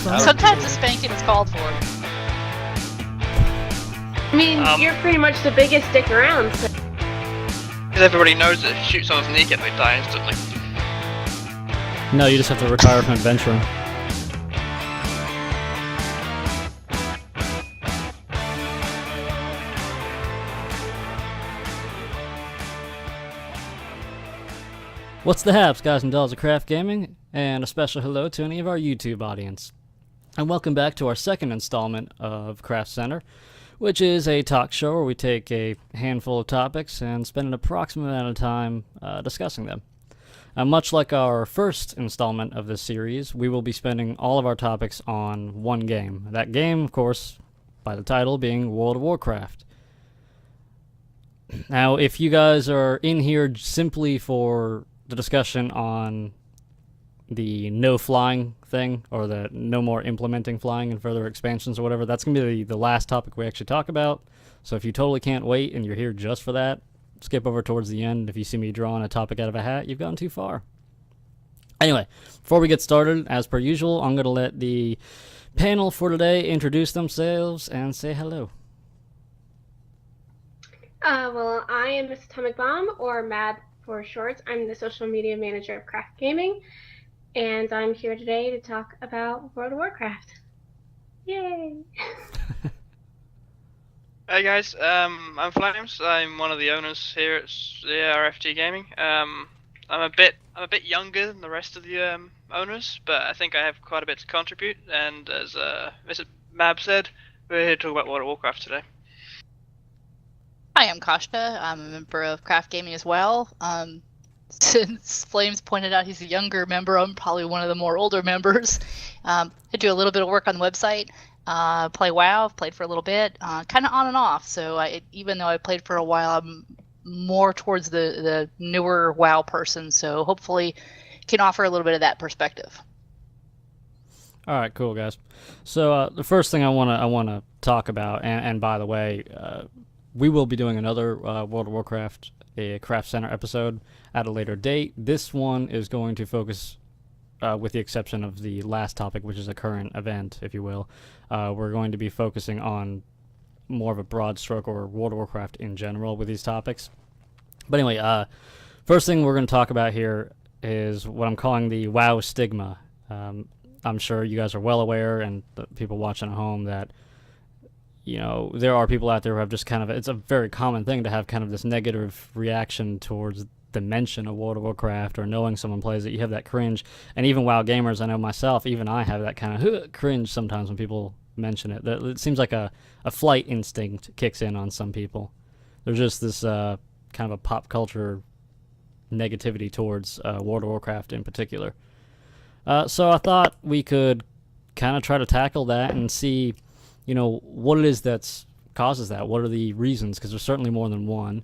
Sometimes a spanking is called for. I mean, you're pretty much the biggest dick around. So. Because everybody knows that if you shoot someone's kneecap, they die instantly. No, you just have to retire from adventuring. What's the haps, guys and dolls of CRFTgaming, and a special hello to any of our YouTube audience. And welcome back to our second installment of CRFTcenter, which is a talk show where we take a handful of topics and spend an approximate amount of time discussing them. Much like our first installment of this series, we will be spending all of our topics on one game. That game, of course, by the title, being World of Warcraft. Now, if you guys are in here simply for the discussion on the no flying thing, or the no more implementing flying in further expansions or whatever, that's going to be the last topic we actually talk about. So if you totally can't wait and you're here just for that, skip over towards the end. If you see me drawing a topic out of a hat, you've gone too far. Anyway, before we get started, as per usual, I'm going to let the panel for today introduce themselves and say hello. Well, I am Miss Atomic Bomb, or MAB for short. I'm the social media manager of CRFTgaming, and I'm here today to talk about World of Warcraft. Yay! Hey guys, I'm Flamez. I'm one of the owners here at CRFTgaming. I'm a bit younger than the rest of the owners, but I think I have quite a bit to contribute. And as Mr. Mab said, we're here to talk about World of Warcraft today. Hi, I'm Kashta. I'm a member of CRFTgaming as well. Since Flames pointed out he's a younger member, I'm probably one of the more older members. I do a little bit of work on the website. Play WoW, I've played for a little bit, kind of on and off. So even though I played for a while, I'm more towards the newer WoW person. So hopefully can offer a little bit of that perspective. All right, cool, guys. So the first thing I want to talk about, and by the way, we will be doing another World of Warcraft, a CRFTcenter episode at a later date. This one is going to focus, with the exception of the last topic, which is a current event, if you will. We're going to be focusing on more of a broad stroke, or World of Warcraft in general, with these topics. But anyway, first thing we're going to talk about here is what I'm calling the WoW stigma. I'm sure you guys are well aware, and the people watching at home, that you know, there are people out there who have just kind of, it's a very common thing to have kind of this negative reaction towards the mention of World of Warcraft, or knowing someone plays it. You have that cringe. And even WoW gamers, I know myself, even I have that kind of cringe sometimes when people mention it. It seems like a flight instinct kicks in on some people. There's just this kind of a pop culture negativity towards World of Warcraft in particular. So I thought we could kind of try to tackle that and see, you know, what it is that causes that. What are the reasons? Because there's certainly more than one.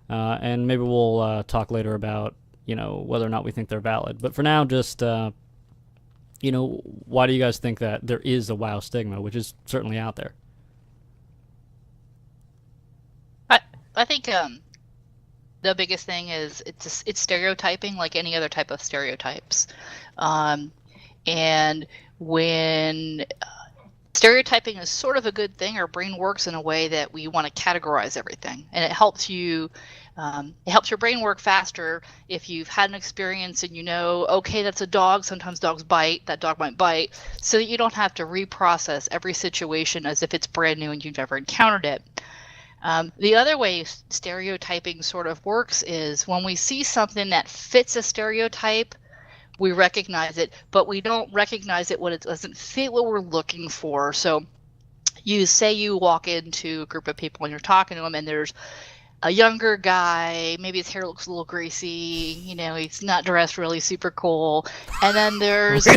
And maybe we'll talk later about, you know, whether or not we think they're valid. But for now, just, you know, why do you guys think that there is a WoW stigma, which is certainly out there? I think the biggest thing is it's stereotyping, like any other type of stereotypes. And when stereotyping is sort of a good thing, our brain works in a way that we want to categorize everything, and it helps you. It helps your brain work faster if you've had an experience and you know, okay, that's a dog. Sometimes dogs bite. That dog might bite, so that you don't have to reprocess every situation as if it's brand new and you've never encountered it. The other way stereotyping sort of works is when we see something that fits a stereotype, we recognize it, but we don't recognize it when it doesn't fit what we're looking for. So you walk into a group of people and you're talking to them, and there's a younger guy, maybe his hair looks a little greasy, you know, he's not dressed really super cool. And then there's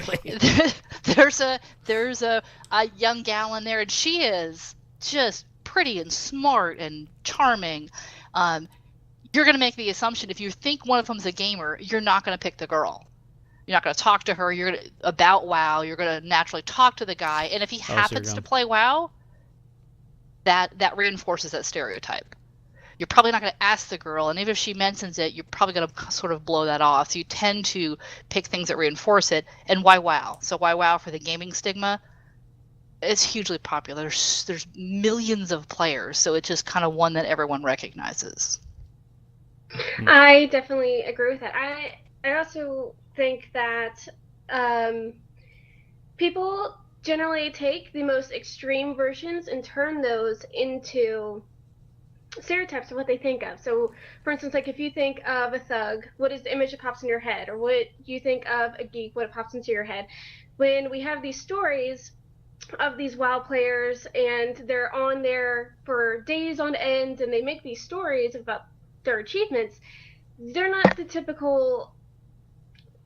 there's a young gal in there, and she is just pretty and smart and charming. You're going to make the assumption, if you think one of them's a gamer, you're not going to pick the girl. You're not going to talk to her. You're going to, about WoW. You're going to naturally talk to the guy, and if he happens to play WoW, that reinforces that stereotype. You're probably not going to ask the girl, and even if she mentions it, you're probably going to sort of blow that off. So you tend to pick things that reinforce it. And why WoW? So why WoW for the gaming stigma? it's hugely popular. There's millions of players, so it's just kind of one that everyone recognizes. I definitely agree with that. I also think that people generally take the most extreme versions and turn those into stereotypes of what they think of. So, for instance, like if you think of a thug, what is the image that pops in your head? Or what you think of a geek, what pops into your head? When we have these stories of these WoW players and they're on there for days on end and they make these stories about their achievements, they're not the typical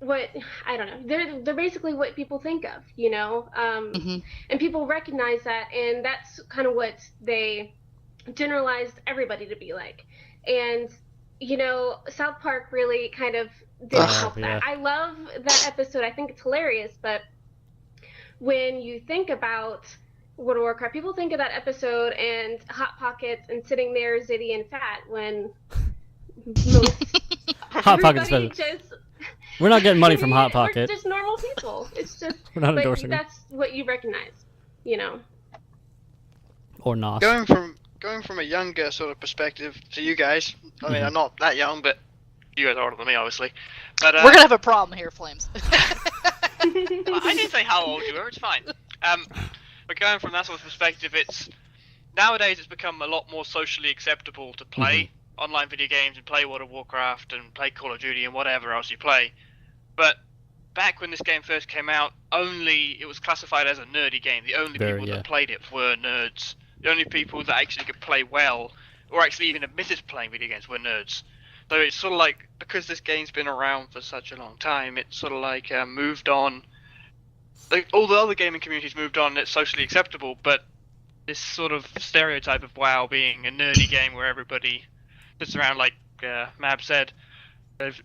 I don't know. They're basically what people think of, you know, and people recognize that, and that's kind of what they generalized everybody to be like. And you know, South Park really kind of didn't help that. I love that episode. I think it's hilarious, but when you think about World of Warcraft, people think of that episode and Hot Pockets and sitting there zitty and fat when most Hot Pockets. We're not getting money from Hot Pocket. We're just normal people. It's just we're not endorsing them. That's what you recognize, you know. Or not. Going from a younger sort of perspective to you guys. I mean, I'm not that young, but you guys are older than me, obviously. But we're gonna have a problem here, Flames. I didn't say how old you were. It's fine. But going from that sort of perspective, nowadays it's become a lot more socially acceptable to play online video games and play World of Warcraft and play Call of Duty and whatever else you play. But back when this game first came out, it was classified as a nerdy game. The only people that played it were nerds. The only people that actually could play well, or actually even admitted to playing video games, were nerds. So it's sort of like, because this game's been around for such a long time, it's sort of like moved on. Like, all the other gaming communities moved on, and it's socially acceptable, but this sort of stereotype of WoW being a nerdy game where everybody sits around, like Mab said,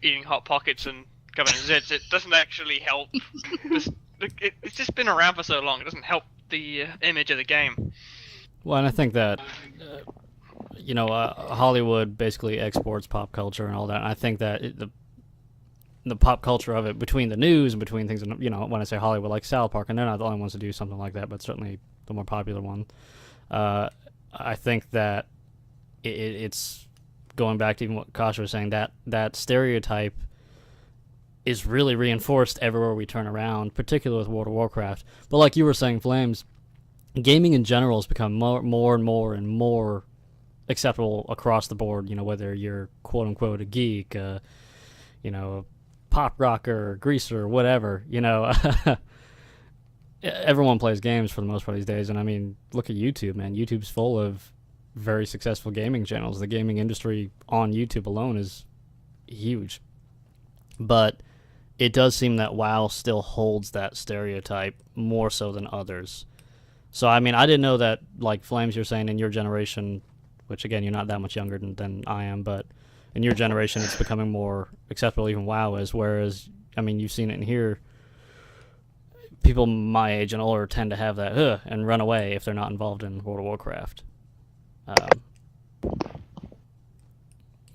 eating Hot Pockets and covered in zits, it doesn't actually help. It's just been around for so long, it doesn't help the image of the game. Well, and I think that, Hollywood basically exports pop culture and all that. And I think that the pop culture of it, between the news and between things, when I say Hollywood, like South Park, and they're not the only ones to do something like that, but certainly the more popular one. I think that it's going back to even what Kashta was saying, that stereotype is really reinforced everywhere we turn around, particularly with World of Warcraft. But like you were saying, Flames, gaming in general has become more and more acceptable across the board, whether you're quote-unquote a geek, a pop rocker, greaser, whatever, everyone plays games for the most part these days. And I mean, look at YouTube, man. YouTube's full of very successful gaming channels. The gaming industry on YouTube alone is huge. But it does seem that WoW still holds that stereotype more so than others. So, I mean, I didn't know that, like Flames, you're saying in your generation, which, again, you're not that much younger than I am, but in your generation it's becoming more acceptable, even WoW is, whereas, I mean, you've seen it in here, people my age and older tend to have that, and run away if they're not involved in World of Warcraft.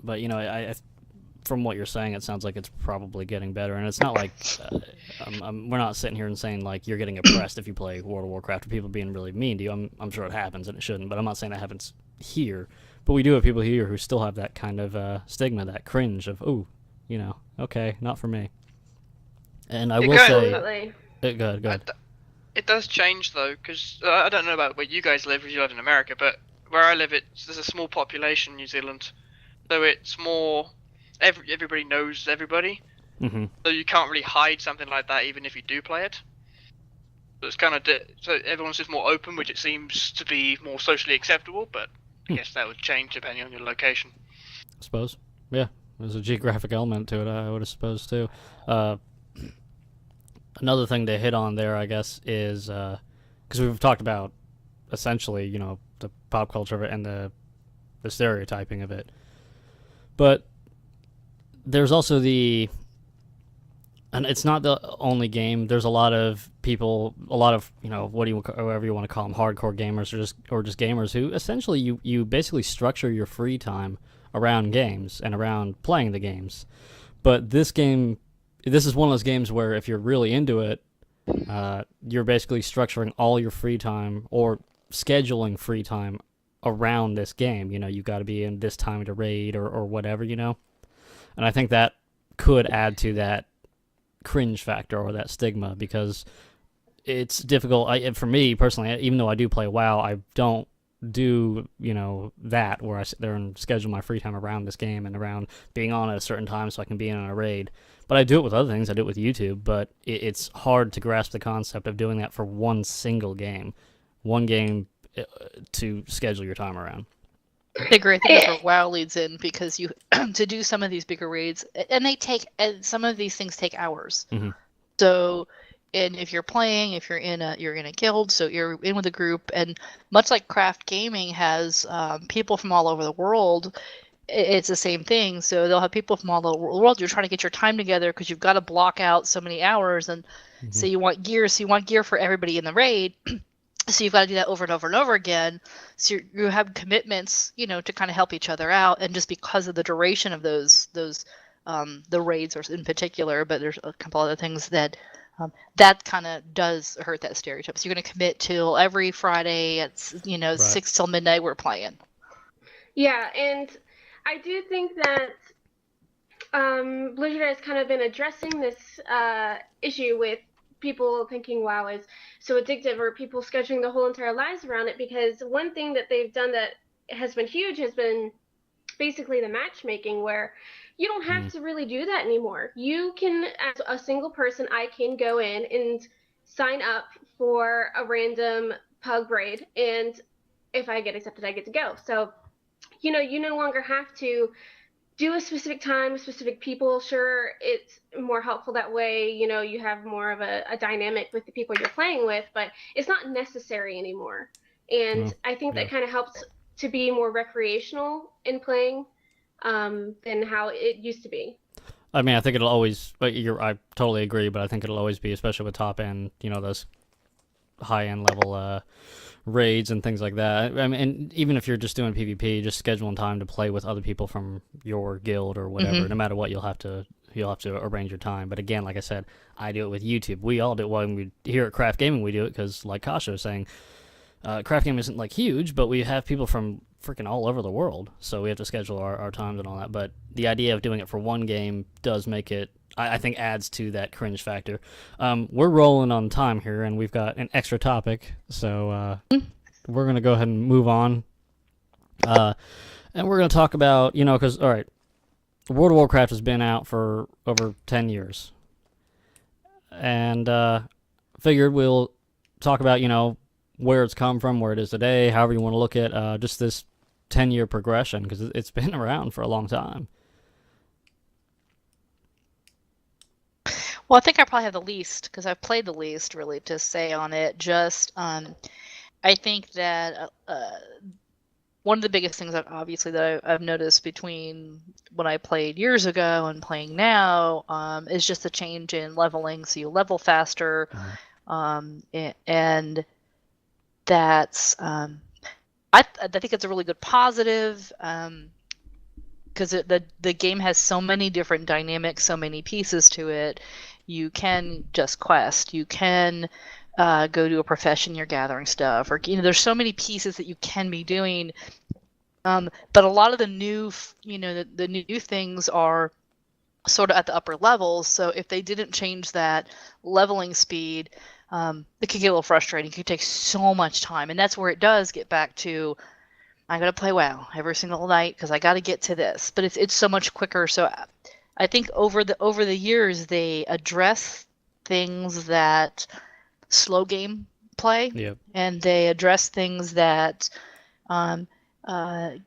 But, I from what you're saying, it sounds like it's probably getting better, and it's not like we're not sitting here and saying like you're getting oppressed if you play World of Warcraft or people being really mean to you. I'm sure it happens and it shouldn't, but I'm not saying that happens here. But we do have people here who still have that kind of stigma, that cringe of okay, not for me. And I will say, go ahead. It does change though, because I don't know about where you guys live, because you live in America, but where I live, there's a small population in New Zealand, so it's more. Everybody knows everybody, so you can't really hide something like that even if you do play it. So it's kind of so everyone's just more open, which it seems to be more socially acceptable. But I guess that would change depending on your location. I suppose, yeah, there's a geographic element to it. I would have supposed too. Another thing to hit on there, I guess, is because we've talked about essentially, the pop culture of it and the stereotyping of it, but there's also and it's not the only game. There's a lot of people, whatever you want to call them, hardcore gamers or just gamers who essentially you basically structure your free time around games and around playing the games. But this is one of those games where if you're really into it, you're basically structuring all your free time or scheduling free time around this game. You know, you've got to be in this time to raid or whatever, you know? And I think that could add to that cringe factor or that stigma, because it's difficult. For me personally, even though I do play WoW, I don't do, you know, that where I sit there and schedule my free time around this game and around being on at a certain time so I can be in on a raid. But I do it with other things. I do it with YouTube, but it's hard to grasp the concept of doing that for one single game. One game to schedule your time around. I agree. I think that's where WoW leads in, because you to do some of these bigger raids, and some of these things take hours. Mm-hmm. So, and if you're playing, if you're in a guild, so you're in with a group, and much like CRFTgaming has people from all over the world, it's the same thing. So they'll have people from all over the world. You're trying to get your time together because you've got to block out so many hours, and so you want gear. So you want gear for everybody in the raid. So you've got to do that over and over and over again. So you have commitments, you know, to kind of help each other out. And just because of the duration of those the raids, or in particular, but there's a couple other things that that kind of does hurt that stereotype. So you're going to commit till every Friday at 6 till midnight we're playing. Yeah, and I do think that Blizzard has kind of been addressing this issue with people thinking WoW is so addictive, or people scheduling the whole entire lives around it, because one thing that they've done that has been huge has been basically the matchmaking, where you don't have to really do that anymore. You can, as a single person, I can go in and sign up for a random pug raid, and if I get accepted, I get to go. So, you know, you no longer have to do a specific time with specific people. Sure, it's more helpful that way. You know, you have more of a dynamic with the people you're playing with, but it's not necessary anymore. And I think that kind of helps to be more recreational in playing than how it used to be. I mean, I think it'll always, I totally agree, but I think it'll always be, especially with top end, you know, those high end level raids and things like that. I mean, and even if you're just doing PvP, just scheduling time to play with other people from your guild or whatever. No matter what, you'll have to arrange your time. But again, like I said, I do it with YouTube. We all do it. When we here at CRFTgaming, we do it because, like Kashta was saying, CRFTgaming isn't like huge, but we have people from freaking all over the world, so we have to schedule our times and all that. But the idea of doing it for one game does make it, I think, adds to that cringe factor. We're rolling on time here, and we've got an extra topic, so we're going to go ahead and move on. And we're going to talk about, you know, because, all right, World of Warcraft has been out for over 10 years. And figured we'll talk about, you know, where it's come from, where it is today, however you want to look at just this 10-year progression, because it's been around for a long time. Well, I think I probably have the least, because I've played the least, really, to say on it. Just, I think that one of the biggest things, obviously, that I've noticed between when I played years ago and playing now is just the change in leveling. So you level faster, and that's, I think it's a really good positive, because the game has so many different dynamics, so many pieces to it. You can just quest, you can go to a profession, you're gathering stuff, or, you know, there's so many pieces that you can be doing. But a lot of the new, you know, the new things are sort of at the upper levels. So if they didn't change that leveling speed, it could get a little frustrating. It could take so much time, and that's where it does get back to, I gotta play WoW every single night because I gotta get to this. But it's so much quicker. So I think over the years they address things that slow game play, and they address things that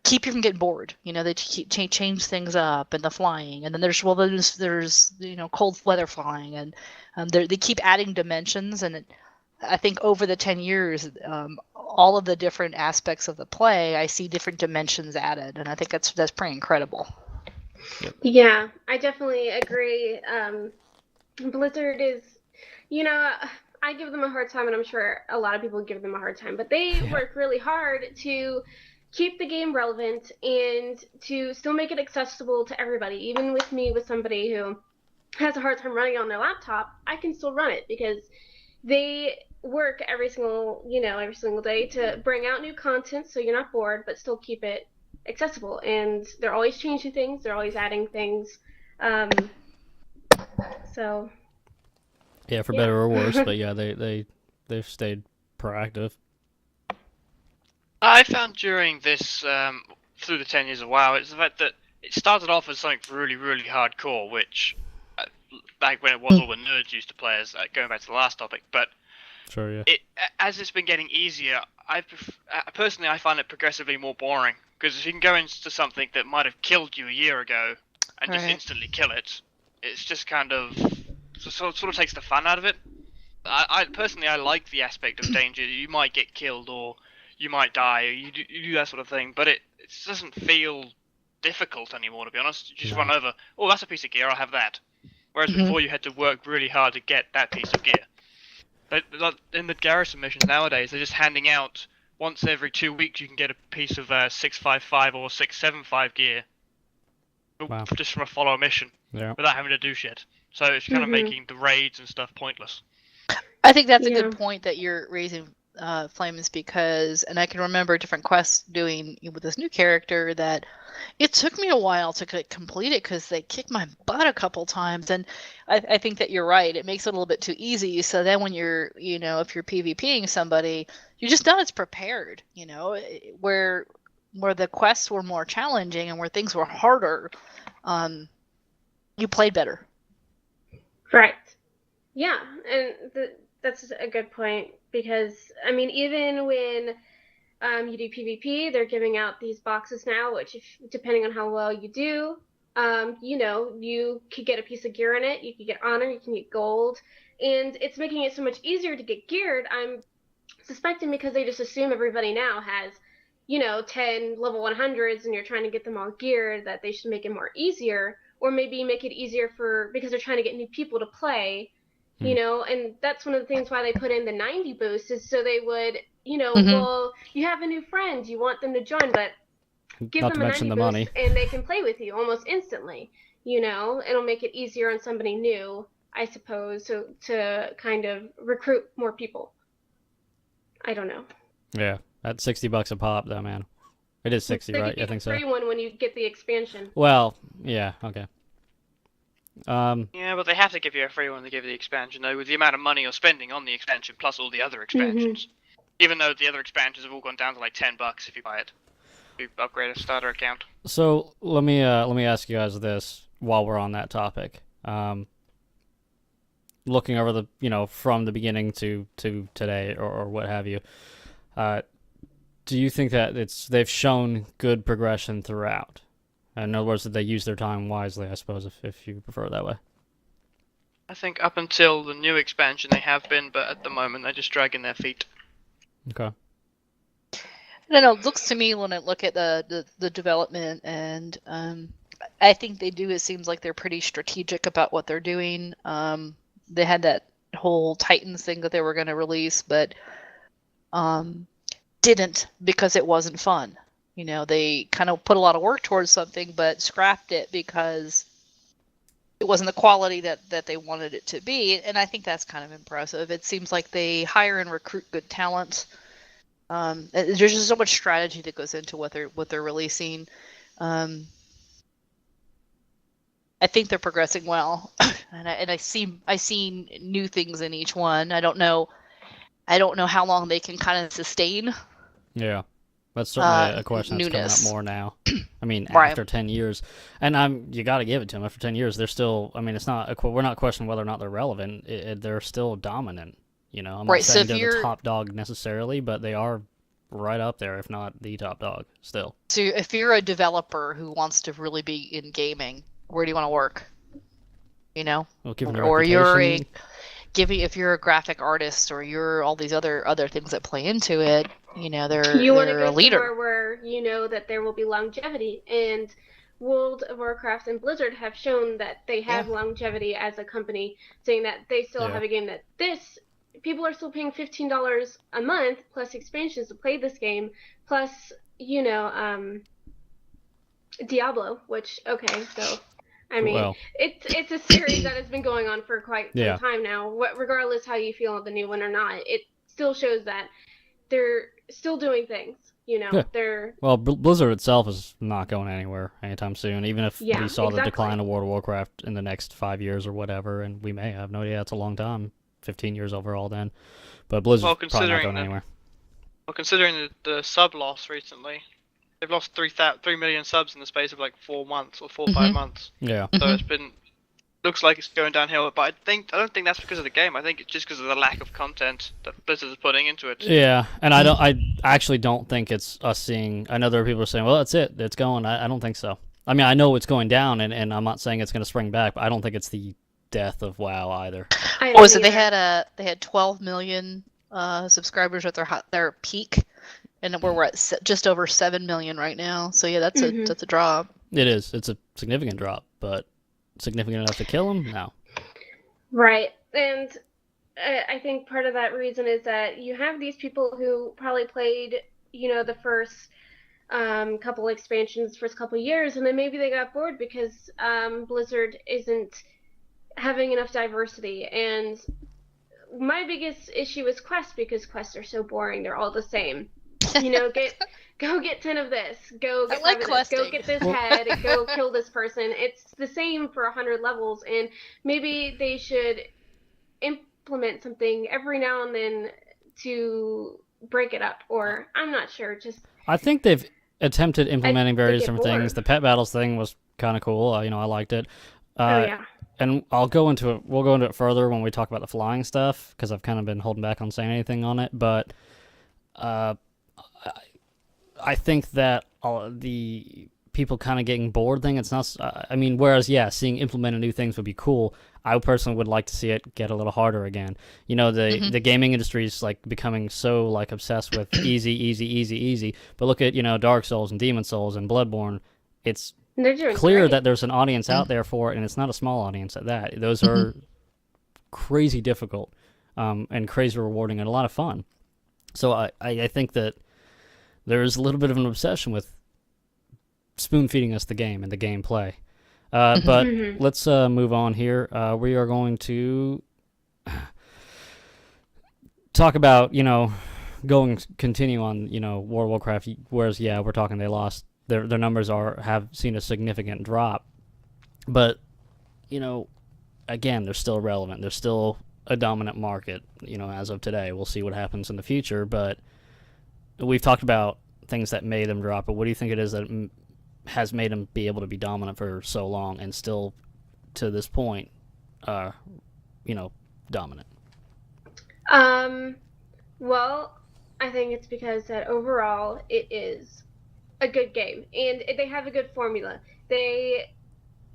keep you from getting bored. You know, they change things up, and the flying, and then there's you know, cold weather flying, and they keep adding dimensions. And I think over the 10 years, all of the different aspects of the play, I see different dimensions added, and I think that's pretty incredible. Yeah, I definitely agree. Blizzard is, you know, I give them a hard time, and I'm sure a lot of people give them a hard time, but they work really hard to keep the game relevant and to still make it accessible to everybody. Even with me, with somebody who has a hard time running on their laptop, I can still run it because they work every single day to bring out new content so you're not bored, but still keep it accessible. And they're always changing things. They're always adding things. So. Yeah, for better or worse, but yeah, they've stayed proactive. I found during this, through the 10 years of WoW, it's the fact that it started off as something really, really hardcore, which, back when it was all the nerds used to play as, going back to the last topic, but Sure, yeah. As it's been getting easier, personally, I find it progressively more boring, because if you can go into something that might have killed you a year ago, and just instantly kill it, it's just kind of, sort of takes the fun out of it. I personally, I like the aspect of danger. You might get killed, or you might die, or you do that sort of thing, but it doesn't feel difficult anymore, to be honest. You just run over, oh, that's a piece of gear, I'll have that. Whereas before you had to work really hard to get that piece of gear. But in the garrison missions nowadays, they're just handing out, once every 2 weeks you can get a piece of 655 or 675 gear. Wow. Just from a follow mission, without having to do shit. So it's kind of making the raids and stuff pointless. I think that's a good point that you're raising, Flamez, because, and I can remember different quests doing with this new character that it took me a while to complete it because they kicked my butt a couple times, and I think that you're right. It makes it a little bit too easy. So then when you're, if you're PvPing somebody, you're just not as prepared. Where the quests were more challenging and where things were harder, you played better. Right. Yeah, and that's a good point, because, I mean, even when you do PvP, they're giving out these boxes now, which, depending on how well you do, you could get a piece of gear in it, you could get honor, you can get gold, and it's making it so much easier to get geared. I'm suspecting because they just assume everybody now has, 10 level 100s, and you're trying to get them all geared, that they should make it more easier, or maybe make it easier because they're trying to get new people to play. And that's one of the things why they put in the 90 boost, is so they would, well, you have a new friend, you want them to join, but give them a 90 boost and they can play with you almost instantly. It'll make it easier on somebody new, I suppose, to kind of recruit more people. I don't know. Yeah, that's $60 a pop, though, man. It is 60, right? I think so. Free one when you get the expansion. Well, yeah, okay. Yeah, but they have to give you a free one to give you the expansion, though, with the amount of money you're spending on the expansion plus all the other expansions. Even though the other expansions have all gone down to like $10 if you buy it. If you upgrade a starter account. So let me ask you guys this while we're on that topic. Looking over the from the beginning to today or what have you, do you think that they've shown good progression throughout? In other words, that they use their time wisely, I suppose, if you prefer it that way. I think up until the new expansion they have been, but at the moment they're just dragging their feet. Okay. I don't know. It looks to me, when I look at the development, and I think it seems like they're pretty strategic about what they're doing. They had that whole Titans thing that they were going to release, but didn't, because it wasn't fun. They kind of put a lot of work towards something, but scrapped it because it wasn't the quality that they wanted it to be. And I think that's kind of impressive. It seems like they hire and recruit good talent. There's just so much strategy that goes into what they're releasing. I think they're progressing well, and I see new things in each one. I don't know how long they can kind of sustain. Yeah. That's certainly a question that's coming up more now. I mean, after 10 years, and you got to give it to them. After 10 years, they're still. I mean, it's not. We're not questioning whether or not they're relevant. They're still dominant. I'm not saying they're the top dog necessarily, but they are right up there, if not the top dog, still. So, if you're a developer who wants to really be in gaming, where do you want to work? Well, or if you're a graphic artist, or you're all these other things that play into it. You want to go a leader somewhere where you know that there will be longevity, and World of Warcraft and Blizzard have shown that they have longevity as a company, saying that they still have a game that people are still paying $15 a month plus expansions to play this game, plus Diablo, which so I mean, Well, it's a series that has been going on for quite some Yeah. time now. Regardless how you feel of the new one or not, it still shows that they're still doing things. You know, Yeah. they're well, Blizzard itself is not going anywhere anytime soon. Even if Yeah, we saw the exactly. decline of World of Warcraft in the next 5 years or whatever, and we may have no idea. It's a long time, 15 years overall then. But Blizzard's Well, probably not considering going the anywhere. well, considering the sub loss recently, they've lost 3 million subs in the space of like 4 months or 4 or 5 months. Yeah. So it's been looks like it's going downhill. But I don't think that's because of the game. I think it's just because of the lack of content that Blizzard is putting into it. Yeah, and I actually don't think it's us seeing. I know there are people who are saying, "Well, that's it, it's going." I don't think so. I mean, I know it's going down, and I'm not saying it's going to spring back, but I don't think it's the death of WoW either. I What was it? don't They had 12 million subscribers at their peak, and we're at just over 7 million right now. So yeah, that's a drop. It is. It's a significant drop, but significant enough to kill him? No. Right. And I think part of that reason is that you have these people who probably played, the first couple expansions, first couple years, and then maybe they got bored because Blizzard isn't having enough diversity. And my biggest issue is quests, because quests are so boring. They're all the same. Go get 10 of this. Go get 5 of this. Go get this head. Go kill this person. It's the same for 100 levels, and maybe they should implement something every now and then to break it up. Or I'm not sure. I think they've attempted implementing various different bored. things. The pet battles thing was kind of cool. I liked it. Oh yeah. And We'll go into it further when we talk about the flying stuff, because I've kind of been holding back on saying anything on it. But I think that the people kind of getting bored thing, it's not. Whereas seeing implemented new things would be cool. I personally would like to see it get a little harder again. The gaming industry is like becoming so like obsessed with easy. But look at Dark Souls and Demon Souls and Bloodborne. It's clear that there's an audience out there for it, and it's not a small audience at that. Those are crazy difficult and crazy rewarding and a lot of fun. So I think that there's a little bit of an obsession with spoon-feeding us the game and the gameplay. But let's move on here. We are going to talk about, continue on, World of Warcraft, whereas, we're talking they lost. Their numbers have seen a significant drop. But, again, they're still relevant. They're still a dominant market, as of today. We'll see what happens in the future, but we've talked about things that made them drop, but what do you think it is that has made them be able to be dominant for so long and still, to this point, dominant? Well, I think it's because that overall it is a good game, and they have a good formula. They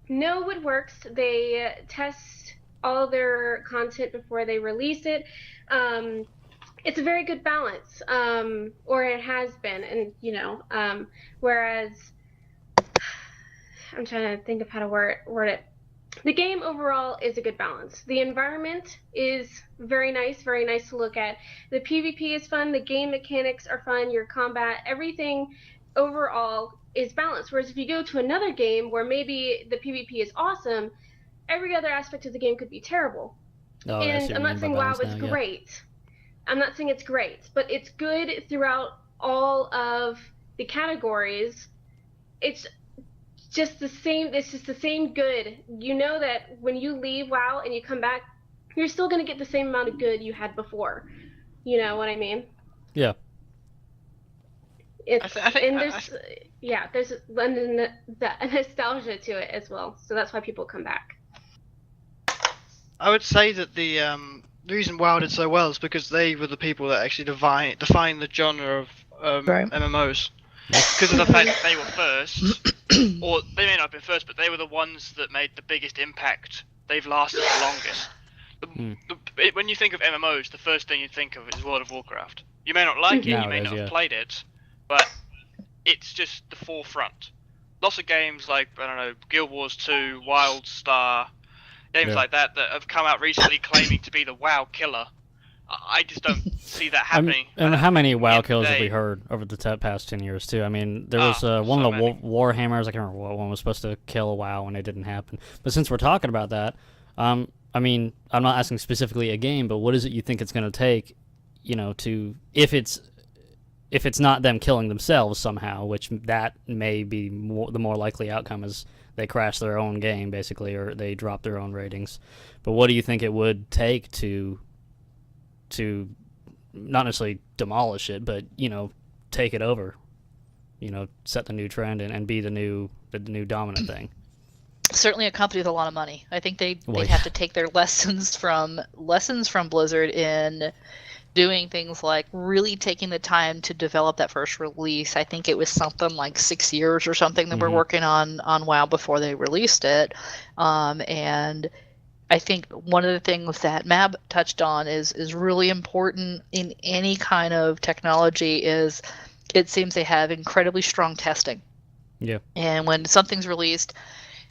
know what works. They test all their content before they release it. It's a very good balance, or it has been, and whereas I'm trying to think of how to word it. The game overall is a good balance. The environment is very nice to look at. The PvP is fun. The game mechanics are fun. Your combat, everything overall is balanced. Whereas if you go to another game where maybe the PvP is awesome, every other aspect of the game could be terrible. And I'm not saying WoW is great. I'm not saying it's great, but it's good throughout all of the categories. It's just the same. It's just the same good. You know that when you leave WoW and you come back, you're still going to get the same amount of good you had before. You know what I mean? Yeah. There's a nostalgia to it as well. So that's why people come back. I would say that the reason WoW did so well is because they were the people that actually defined the genre of MMOs. Because of the fact that they were first, or they may not have been first, but they were the ones that made the biggest impact. They've lasted the longest. When you think of MMOs, the first thing you think of is World of Warcraft. You may not like it, you may not have played it, but it's just the forefront. Lots of games like, Guild Wars 2, WildStar, games like that have come out recently claiming to be the WoW killer, I just don't see that happening. And how many WoW kills have day. we heard over the past 10 years, too? I mean, there was one so of the Warhammers, I can't remember what one was supposed to kill a WoW and it didn't happen. But since we're talking about that, I mean, I'm not asking specifically a game, but what is it you think it's going to take, you know, to, if it's not them killing themselves somehow, which that may be the more likely outcome is they crash their own game, basically, or they drop their own ratings. But what do you think it would take to not necessarily demolish it, but, you know, take it over, you know, set the new trend and be the new dominant thing? Certainly a company with a lot of money. I think they'd have to take their lessons from Blizzard in doing things like really taking the time to develop that first release. I think it was something like 6 years or something that we're working on WoW before they released it. And I think one of the things that Mab touched on is really important in any kind of technology is it seems they have incredibly strong testing. Yeah. And when something's released,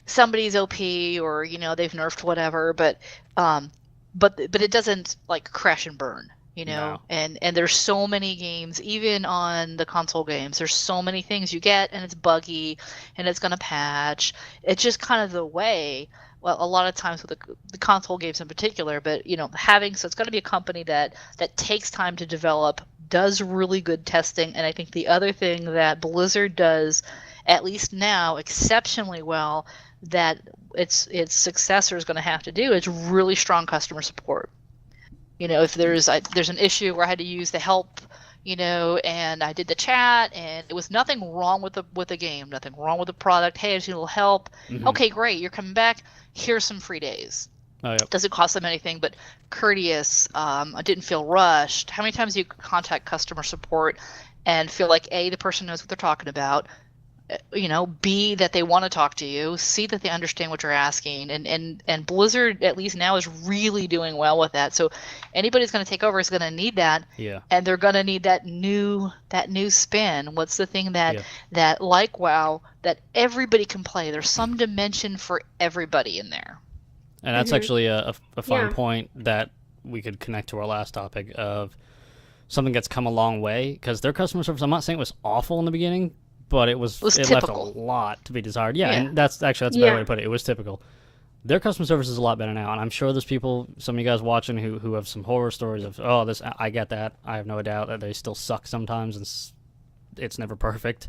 somebody's OP or, you know, they've nerfed whatever, but it doesn't like crash and burn, you know. No. And there's so many games, even on the console games, there's so many things you get and it's buggy and it's going to patch. It's just kind of the way. Well, a lot of times with the console games in particular, but, you know, so it's going to be a company that takes time to develop, does really good testing, and I think the other thing that Blizzard does, at least now, exceptionally well, that its successor is going to have to do is really strong customer support. You know, if there's an issue where I had to use the help, you know, and I did the chat, and it was nothing wrong with the game, nothing wrong with the product. Hey, I just need a little help. Okay, great, you're coming back. Here's some free days. Oh, yep. Doesn't cost them anything, but courteous. I didn't feel rushed. How many times do you contact customer support and feel like A, the person knows what they're talking about, you know, B, that they want to talk to you, C, that they understand what you're asking, and Blizzard at least now is really doing well with that. So anybody who's going to take over is going to need that, and they're going to need that new spin. What's the thing that like WoW that everybody can play? There's some dimension for everybody in there. And that's actually a fun point that we could connect to our last topic of something that's come a long way, because their customer service, I'm not saying it was awful in the beginning, but it left a lot to be desired. Yeah, and that's a better way to put it. It was typical. Their customer service is a lot better now, and I'm sure there's people, some of you guys watching, who have some horror stories of, I get that. I have no doubt that they still suck sometimes, and it's never perfect.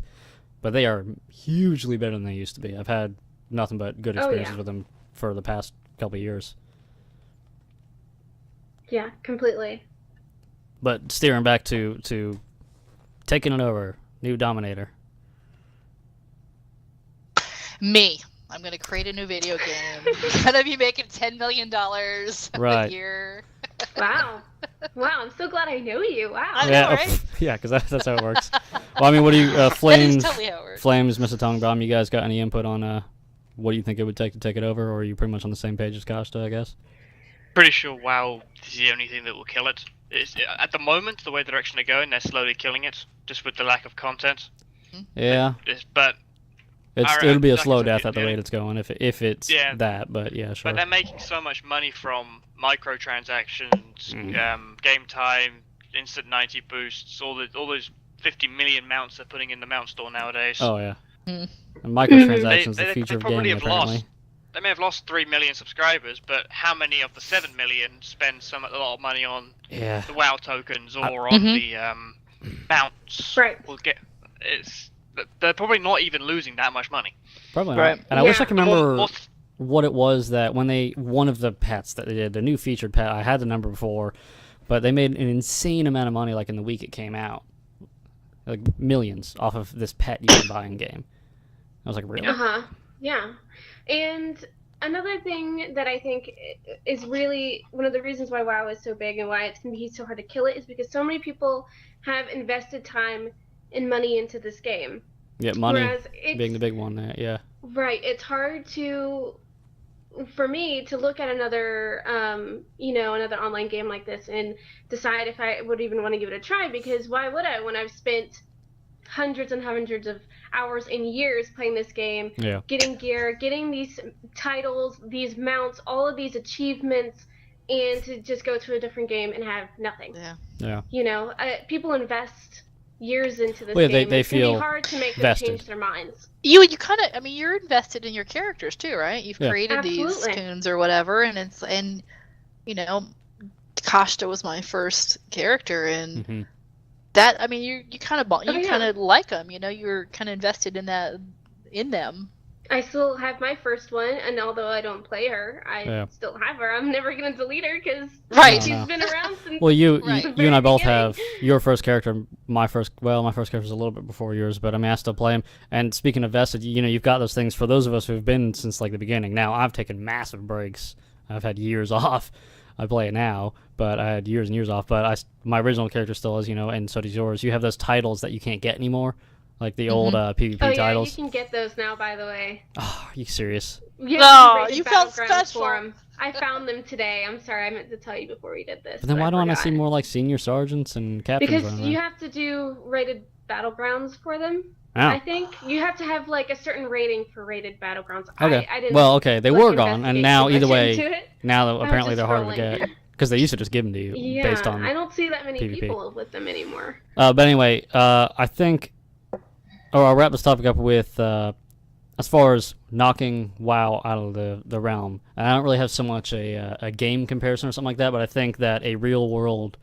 But they are hugely better than they used to be. I've had nothing but good experiences with them for the past couple of years. Yeah, completely. But steering back to taking it over, new Dominator. Me. I'm going to create a new video game. I'm going to be making $10 million a year. Wow. Wow, I'm so glad I know you. Wow. I know, right? Yeah, because that's how it works. Well, I mean, what do you, Flamez, totally how it works. Flamez, Mr. Tongue Bomb, you guys got any input on what do you think it would take to take it over, or are you pretty much on the same page as Kashta, I guess? Pretty sure WoW is the only thing that will kill it. At the moment, the way the direction they're going, they're slowly killing it, just with the lack of content. Yeah. But it'll be a slow death at the rate it's going, if it's that, but yeah, sure. But they're making so much money from microtransactions, game time, instant 90 boosts, all those 50 million mounts they're putting in the mount store nowadays. Oh yeah. And microtransactions, the future of gaming, apparently. They may have lost 3 million subscribers, but how many of the 7 million spend a lot of money on the WoW tokens or on the mounts? Right. They're probably not even losing that much money. Probably not. And I wish I could remember what it was that when one of the pets that they did, the new featured pet, I had the number before, but they made an insane amount of money like in the week it came out. Like millions off of this pet you can buy in game. I was like, really? Yeah. And another thing that I think is really one of the reasons why WoW is so big and why it's going to be so hard to kill it is because so many people have invested time and money into this game. Yeah, money being the big one there, yeah. Right. It's hard for me to look at another online game like this and decide if I would even want to give it a try, because why would I when I've spent hundreds and hundreds of hours and years playing this game, getting gear, getting these titles, these mounts, all of these achievements, and to just go to a different game and have nothing. Yeah. You know, people invest years into this Well, game. they It's gonna feel be hard to make them vested. change their minds. You kind of, I mean, you're invested in your characters too, right? You've created these Absolutely. toons or whatever, and you know, Kashta was my first character, and that, I mean, you kind of kind of like them, you know, you're kind of invested in them. I still have my first one, and although I don't play her, I still have her. I'm never gonna delete her because she's been around since. Well, you the and I both beginning. have your first character. My first character was a little bit before yours, but I mean, I still play him. And speaking of vested, you know, you've got those things for those of us who've been since like the beginning. Now, I've taken massive breaks. I've had years off. I play it now, but I had years and years off. But my original character still is, you know, and so does yours. You have those titles that you can't get anymore. Like the old PvP titles. You can get those now, by the way. Oh, are you serious? No, you felt special. For 'em. I found them today. I'm sorry, I meant to tell you before we did this. But then why don't I see more like senior sergeants and captains? Because you have to do rated battlegrounds for them. Oh. I think you have to have like a certain rating for rated battlegrounds. Okay. I didn't. Well, okay, they were gone, and now either way, now I'm apparently just they're harder to scrolling. get because they used to just give them to you based on. I don't see that many PvP. people with them anymore. But anyway, I think. Or I'll wrap this topic up with as far as knocking WoW out of the realm. And I don't really have so much a game comparison or something like that, but I think that a real world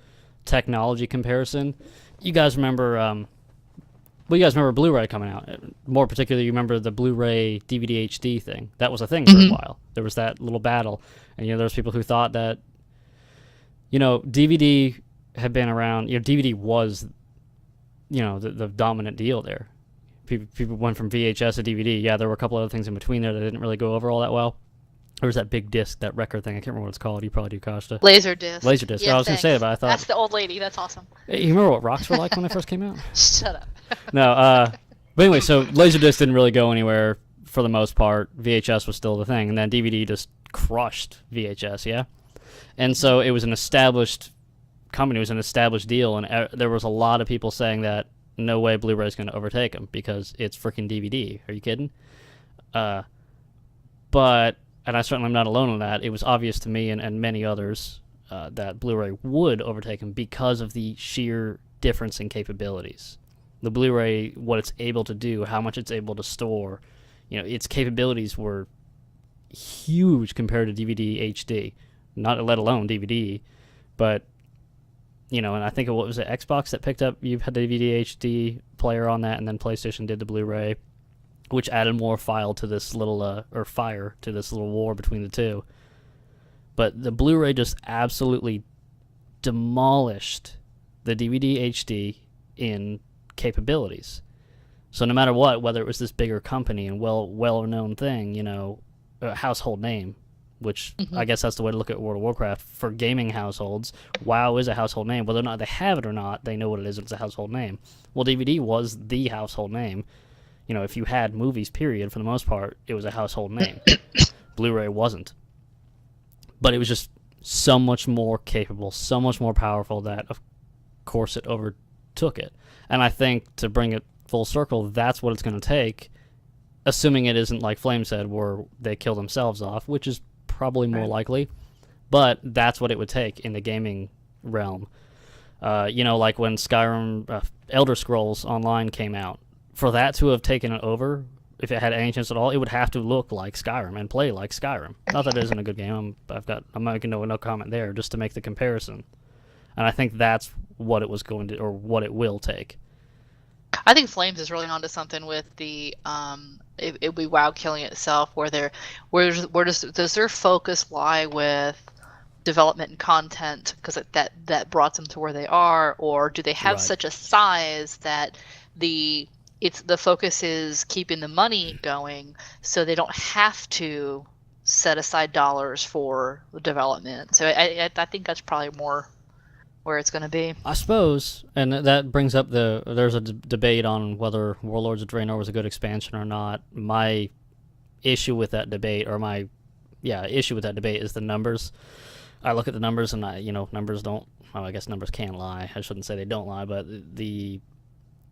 technology comparison. You guys remember? Well, you guys remember Blu-ray coming out. More particularly, you remember the Blu-ray DVD HD thing. That was a thing for a while. There was that little battle, and you know, there was people who thought that, you know, DVD had been around. You know, DVD was, you know, the dominant deal there. People went from VHS to DVD. Yeah, there were a couple other things in between there that didn't really go over all that well. There was that big disc, that record thing. I can't remember what it's called. You probably do, Kashta. Laserdisc. Laserdisc. Yeah, I was going to say that, but I thought... That's the old lady. That's awesome. You remember what rocks were like when they first came out? Shut up. No, but anyway, so Laserdisc didn't really go anywhere for the most part. VHS was still the thing, and then DVD just crushed VHS, yeah? And so it was an established company. It was an established deal, and there was a lot of people saying that no way Blu-ray's going to overtake them because it's freaking DVD. Are you kidding? But, and I certainly am not alone on that, it was obvious to me and many others that Blu-ray would overtake them because of the sheer difference in capabilities. The Blu-ray, what it's able to do, how much it's able to store, you know, its capabilities were huge compared to DVD HD. Not let alone DVD, but you know, and I think what was it, Xbox that picked up, you had the DVD HD player on that, and then PlayStation did the Blu-ray, which added more fire to this little war between the two. But the Blu-ray just absolutely demolished the DVD HD in capabilities. So no matter what, whether it was this bigger company and well-known thing, you know, a household name, which I guess that's the way to look at World of Warcraft. For gaming households, WoW is a household name. Whether or not they have it or not, they know what it is. It's a household name. Well, DVD was the household name. You know, if you had movies, period, for the most part, it was a household name. Blu-ray wasn't. But it was just so much more capable, so much more powerful that, of course, it overtook it. And I think, to bring it full circle, that's what it's going to take, assuming it isn't like Flame said, where they kill themselves off, which is probably more likely, but that's what it would take in the gaming realm. You know, like when Skyrim, Elder Scrolls Online came out, for that to have taken it over, if it had any chance at all, it would have to look like Skyrim and play like Skyrim. Not that it isn't a good game. I'm making no comment there, just to make the comparison. And I think that's what it was going to, or what it will take. I think Flames is really onto something with the it be WoW killing itself. Where does their focus lie with development and content, because that brought them to where they are, or do they have such a size that the focus is keeping the money going, so they don't have to set aside dollars for development? So I think that's probably more where it's going to be, I suppose. And that brings up there's a debate on whether Warlords of Draenor was a good expansion or not. My issue with that debate, is the numbers. I look at the numbers, and numbers don't, well, I guess numbers can lie. I shouldn't say they don't lie, but the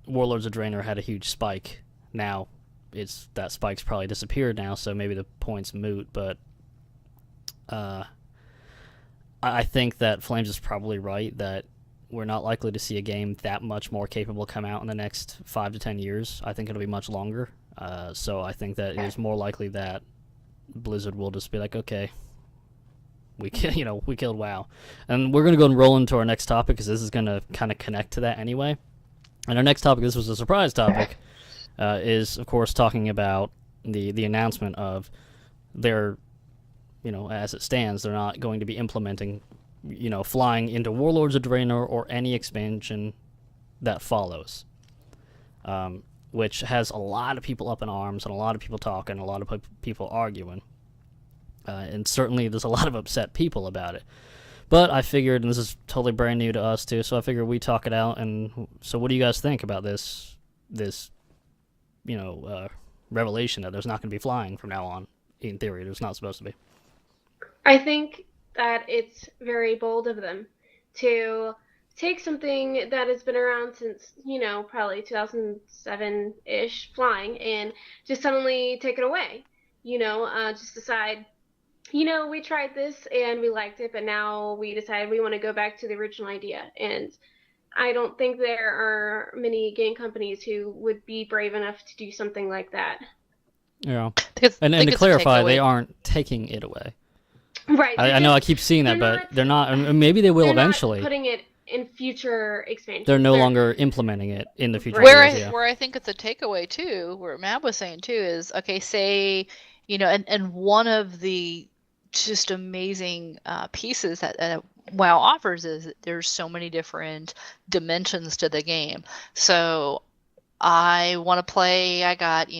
Warlords of Draenor had a huge spike. Now that spike's probably disappeared now, so maybe the point's moot, but I think that Flames is probably right that we're not likely to see a game that much more capable come out in the next 5 to 10 years. I think it'll be much longer. So I think that it is more likely that Blizzard will just be like, okay, we killed WoW, and we're gonna go and roll into our next topic because this is gonna kind of connect to that anyway. And our next topic, this was a surprise topic, is of course talking about the announcement of their, as it stands, they're not going to be implementing, flying into Warlords of Draenor or any expansion that follows, which has a lot of people up in arms and a lot of people talking, a lot of people arguing. And certainly there's a lot of upset people about it. But I figured, and this is totally brand new to us too, so I figured we talk it out. And so what do you guys think about this revelation that there's not going to be flying from now on? In theory, there's not supposed to be. I think that it's very bold of them to take something that has been around since, probably 2007-ish, flying, and just suddenly take it away. Just decide, we tried this and we liked it, but now we decided we want to go back to the original idea. And I don't think there are many game companies who would be brave enough to do something like that. Yeah. And to clarify, they aren't taking it away. Right. I know I keep seeing that, but they're not. Maybe they will eventually. Not putting it in future expansions. They're no longer implementing it in the future. Where I think it's a takeaway too, where Matt was saying too, is okay. Say, and one of the just amazing pieces that WoW offers is that there's so many different dimensions to the game. So I want to play. I got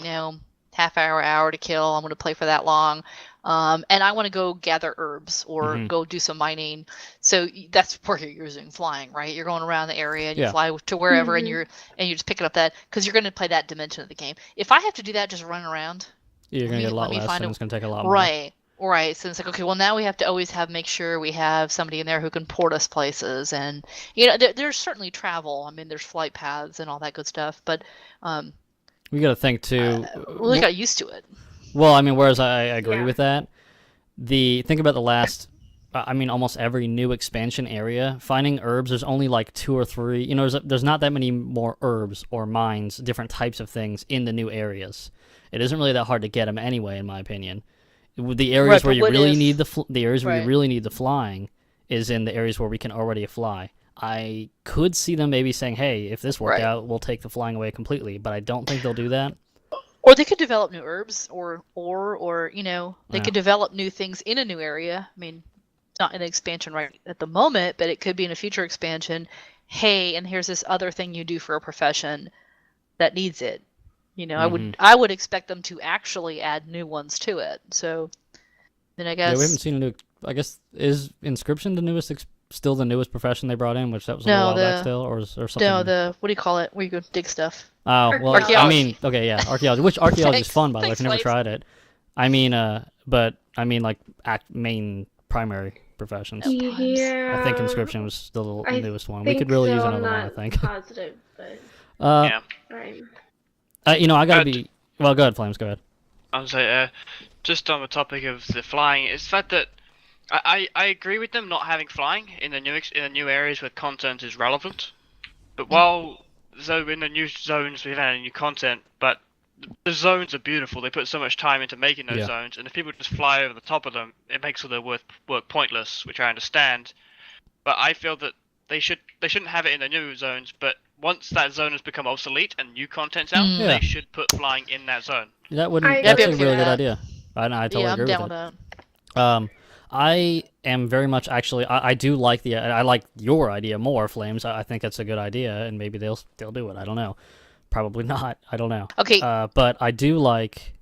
half hour to kill. I'm going to play for that long. And I want to go gather herbs or go do some mining. So that's where you're using flying, right? You're going around the area and you fly to wherever and you're just picking up that because you're going to play that dimension of the game. If I have to do that just running around, you're going to get a lot less and it's going to take a lot more. Right. So it's like, okay, well now we have to always make sure we have somebody in there who can port us places. And, there's certainly travel. I mean, there's flight paths and all that good stuff. But we got to think too. We got used to it. Well, I mean, whereas I agree with that, think about the last, almost every new expansion area, finding herbs, there's only like 2 or 3, there's not that many more herbs or mines, different types of things in the new areas. It isn't really that hard to get them anyway, in my opinion. The areas where you really need where you really need the flying is in the areas where we can already fly. I could see them maybe saying, hey, if this worked out, we'll take the flying away completely, but I don't think they'll do that. Or they could develop new herbs, or they could develop new things in a new area. I mean, it's not an expansion right at the moment, but it could be in a future expansion. Hey, and here's this other thing you do for a profession that needs it. I would expect them to actually add new ones to it. So then I guess we haven't seen a new. I guess is Inscription the newest? Still the newest profession they brought in, which that was a while back still, or something? No, what do you call it? Where you go dig stuff? Oh, well, archaeology. Archaeology. Which archaeology is fun, by the way. I've never Flames. tried it. Main primary professions. Yeah. I think Inscription was still the newest one. We could really use another one, I think. Positive, but yeah. right. I gotta be. Well, go ahead, Flames. Go ahead. I was like, just on the topic of the flying, it's the fact that I agree with them not having flying in the new areas where content is relevant. But in the new zones we've had new content, but the zones are beautiful. They put so much time into making those zones, and if people just fly over the top of them, it makes all their work pointless, which I understand. But I feel that they shouldn't have it in the new zones, but once that zone has become obsolete and new content's out, they should put flying in that zone. That's a really good idea. I totally agree with I'm down it. with that. I am very much actually. I do like I like your idea more, Flames. I think that's a good idea, and maybe they'll do it. I don't know. Probably not. I don't know. Okay. But I do like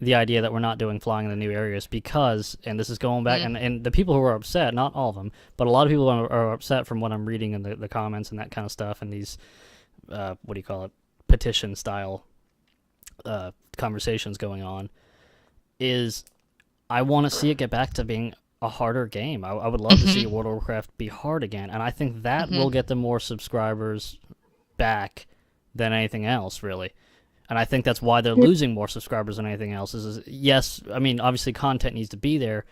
the idea that we're not doing flying in the new areas because, and this is going back, and the people who are upset, not all of them, but a lot of people are upset from what I'm reading in the comments and that kind of stuff, and these, petition style conversations going on, is I want to see it get back to being a harder game. I would love to see World of Warcraft be hard again, and I think that will get them more subscribers back than anything else, really. And I think that's why they're losing more subscribers than anything else. Yes, I mean, obviously content needs to be there.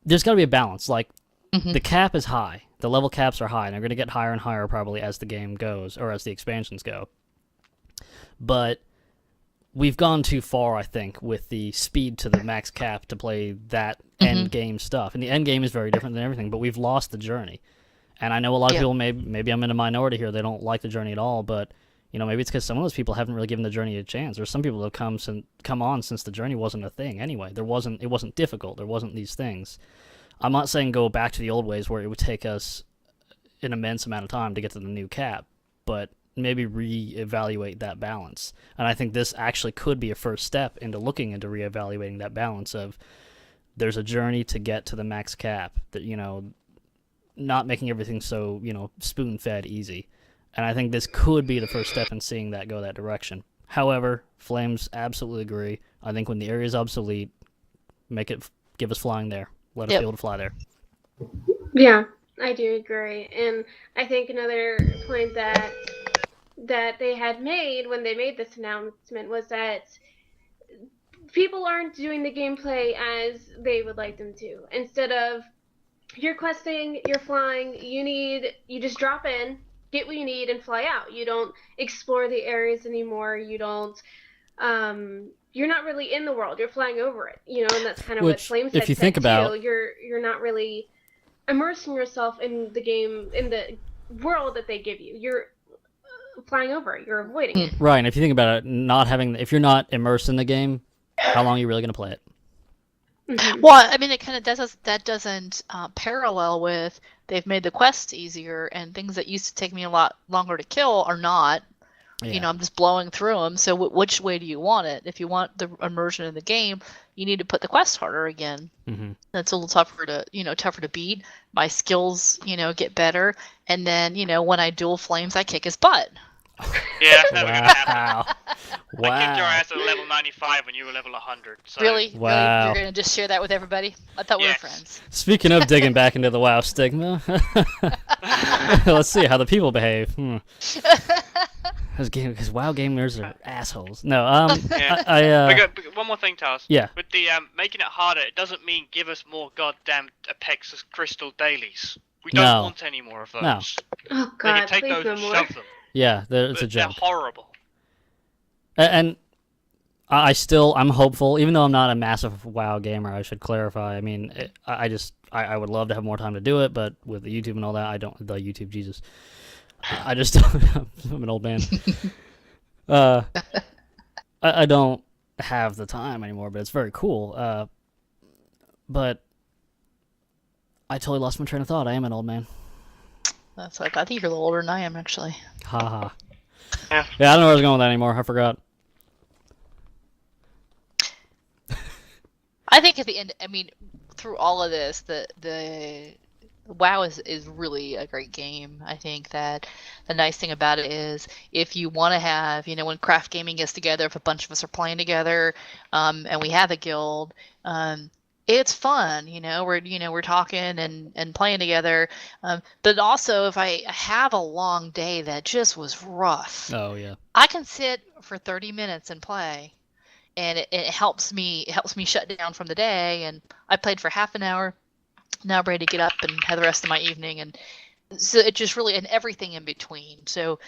There's got to be a balance. Like, Mhm. The cap is high. The level caps are high, and they're going to get higher and higher probably as the game goes, or as the expansions go. But we've gone too far, I think, with the speed to the max cap to play that end game stuff. And the end game is very different than everything, but we've lost the journey. And I know a lot of people, maybe I'm in a minority here, they don't like the journey at all, but maybe it's because some of those people haven't really given the journey a chance. There's some people that have come on since the journey wasn't a thing anyway. It wasn't difficult. There wasn't these things. I'm not saying go back to the old ways where it would take us an immense amount of time to get to the new cap, but maybe reevaluate that balance. And I think this actually could be a first step into looking into reevaluating that balance of there's a journey to get to the max cap that, not making everything so, spoon-fed easy. And I think this could be the first step in seeing that go that direction. However, Flames absolutely agree. I think when the area is obsolete, give us flying there. Let us be able to fly there. Yeah, I do agree. And I think another point that they had made when they made this announcement was that people aren't doing the gameplay as they would like them to. Instead of you're questing, you're flying, you just drop in, get what you need, and fly out. You don't explore the areas anymore. You don't, you're not really in the world. You're flying over it, and that's kind of what Flames had said too. You're not really immersing yourself in the game, in the world that they give you. You're flying over it. You're avoiding it. Right, and if you think about it, if you're not immersed in the game, how long are you really going to play it? Mm-hmm. Well, I mean, it kind of doesn't parallel with they've made the quests easier, and things that used to take me a lot longer to kill are not. Yeah. I'm just blowing through them. So which way do you want it? If you want the immersion in the game, you need to put the quest harder again. Mm-hmm. That's a little tougher to beat. My skills, get better, and then when I duel Flames, I kick his butt. Yeah, that's never gonna happen. Wow. I kicked your ass at level 95 when you were level 100. So. Really? Wow. Really? You're gonna just share that with everybody? I thought we were friends. Speaking of digging back into the WoW stigma, let's see how the people behave. Because WoW gamers are assholes. No, yeah. We got one more thing, Taz. Yeah. With the making it harder, it doesn't mean give us more goddamn Apexus crystal dailies. We don't want any more of those. No. Oh God, they can take please those no and more. shove them. Yeah, it's a joke. They're horrible. And I'm hopeful, even though I'm not a massive WoW gamer, I should clarify. I mean, I would love to have more time to do it, but with the YouTube and all that, Jesus. I just don't, I'm an old man. I don't have the time anymore, but it's very cool. But I totally lost my train of thought. I am an old man. That's like, I think you're a little older than I am, actually. Haha. Yeah. Yeah, I don't know where I was going with that anymore. I forgot. I think at the end, I mean, through all of this, the WoW is really a great game. I think that the nice thing about it is if you want to have, when craft gaming gets together, if a bunch of us are playing together, and we have a guild, it's fun, we're talking and playing together. But also if I have a long day that just was rough. Oh yeah. I can sit for 30 minutes and play, and it helps me shut down from the day. And I played for half an hour. Now I'm ready to get up and have the rest of my evening. And so it just really, and everything in between. So,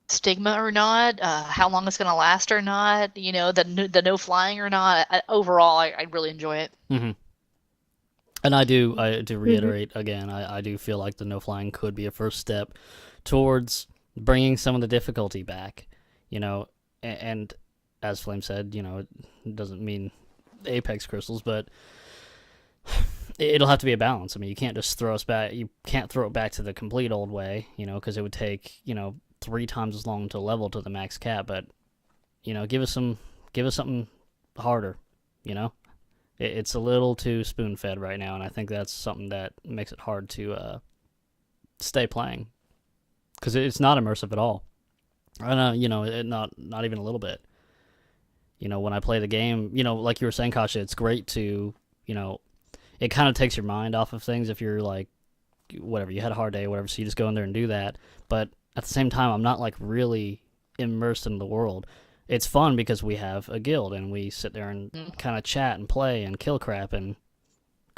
Stigma or not, how long it's going to last or not, the no flying or not. Overall, I really enjoy it. Mm-hmm. And I do reiterate again, I do feel like the no flying could be a first step towards bringing some of the difficulty back, and as Flame said, it doesn't mean Apex crystals, but it'll have to be a balance. I mean, you can't just throw us back. You can't throw it back to the complete old way, because it would take, 3 times as long to level to the max cap. But, give us something harder. It's a little too spoon fed right now, and I think that's something that makes it hard to stay playing, because it's not immersive at all. Not even a little bit. When I play the game, like you were saying, Kashta, it's great to, it kind of takes your mind off of things if you're like, whatever, you had a hard day or whatever, so you just go in there and do that. But at the same time, I'm not like really immersed in the world. It's fun because we have a guild and we sit there and kind of chat and play and kill crap and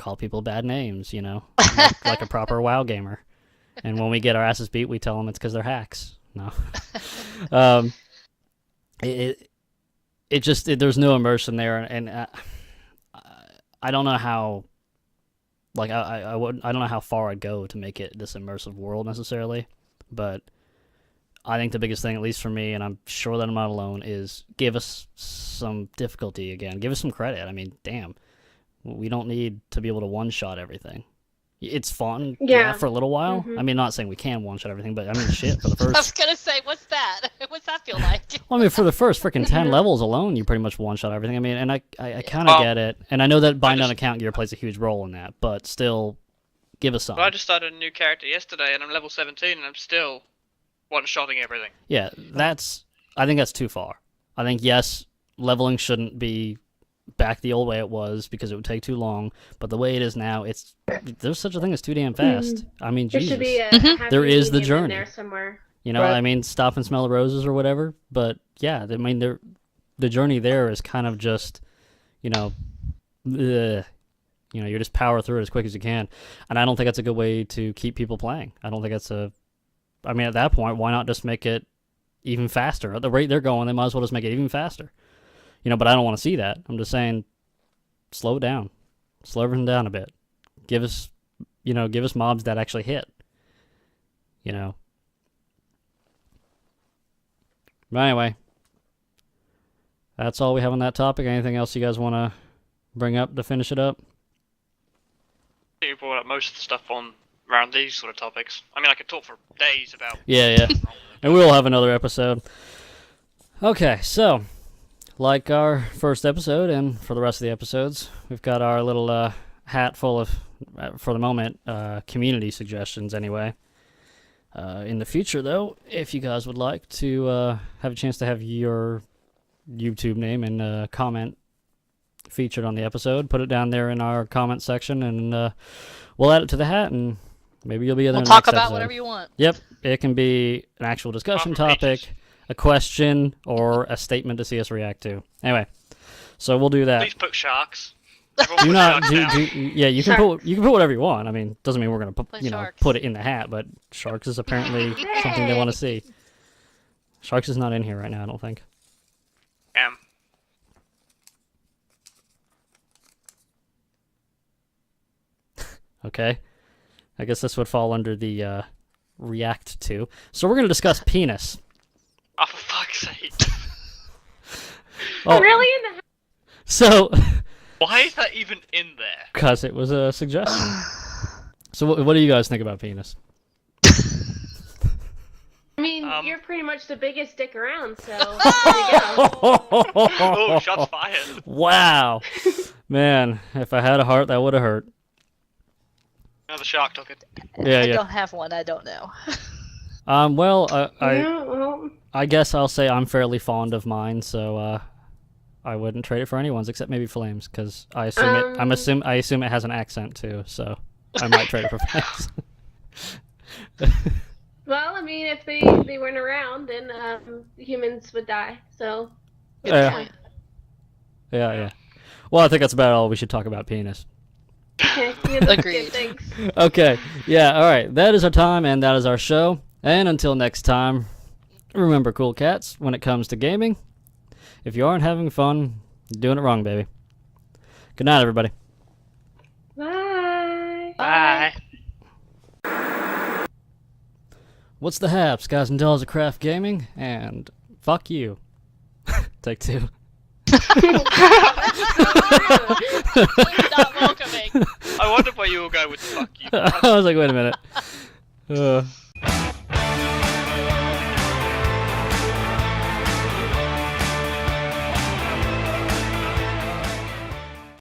call people bad names, like a proper WoW gamer. And when we get our asses beat, we tell them it's because they're hacks. No. There's no immersion there, and I don't know how. Like I don't know how far I'd go to make it this immersive world necessarily, but I think the biggest thing, at least for me, and I'm sure that I'm not alone, is give us some difficulty again. Give us some credit. I mean, damn, we don't need to be able to one-shot everything. It's fun, for a little while. Mm-hmm. I mean, not saying we can one-shot everything, but I mean, shit, for the first... I was gonna say, what's that? What's that feel like? Well, I mean, for the first freaking 10 levels alone, you pretty much one-shot everything. I mean, and I kind of get it. And I know that bind on account gear plays a huge role in that, but still, give us something. Well, I just started a new character yesterday, and I'm level 17, and I'm still one-shotting everything. Yeah, I think that's too far. I think, yes, leveling shouldn't be back the old way it was because it would take too long, but the way it is now, there's such a thing as too damn fast. I mean, there Jesus. should be a happy There is the medium in journey. there somewhere. I mean, stop and smell the roses or whatever, but yeah, I mean, the journey there is kind of just, you just power through it as quick as you can, and I don't think that's a good way to keep people playing. I don't think that's I mean, at that point, why not just make it even faster? At the rate they're going, they might as well just make it even faster. But I don't want to see that. I'm just saying, slow it down. Slow everything down a bit. Give us mobs that actually hit. But anyway, that's all we have on that topic. Anything else you guys want to bring up to finish it up? I think you brought up most of the stuff around these sort of topics. I mean, I could talk for days about... Yeah. And we'll have another episode. Okay, so... like our first episode, and for the rest of the episodes, we've got our little hat full of, for the moment, community suggestions anyway. In the future, though, if you guys would like to have a chance to have your YouTube name and comment featured on the episode, put it down there in our comment section, and we'll add it to the hat, and maybe you'll be in the next episode. We'll talk about whatever you want. Yep, it can be an actual discussion topic, a question, or a statement to see us react to. Anyway, so we'll do that. Please put sharks. You can put whatever you want. I mean, doesn't mean we're gonna put it in the hat, but sharks is apparently something they want to see. Sharks is not in here right now, I don't think. Okay, I guess this would fall under the react to. So we're gonna discuss penis. Oh, for fuck's sake! Really in the So. Why is that even in there? Because it was a suggestion. So what do you guys think about penis? I mean, you're pretty much the biggest dick around, so there you go. Oh, shots fired. Wow. Man, if I had a heart, that would have hurt. Another shark took it. I don't have one, I don't know. I guess I'll say I'm fairly fond of mine, so I wouldn't trade it for anyone's except maybe Flames, because I assume it has an accent too, so I might trade it for Flames. Well, I mean, if they weren't around, then humans would die. So. Yeah. Well, I think that's about all we should talk about penis. Okay. Agreed. Thanks. Okay. Yeah. All right. That is our time, and that is our show. And until next time, remember, cool cats, when it comes to gaming, if you aren't having fun, you're doing it wrong, baby. Good night, everybody. Bye. Bye. What's the haps, guys and dolls of Craft Gaming? And fuck you. Take two. Please not welcoming. I wondered why you all go with fuck you. I was like, wait a minute.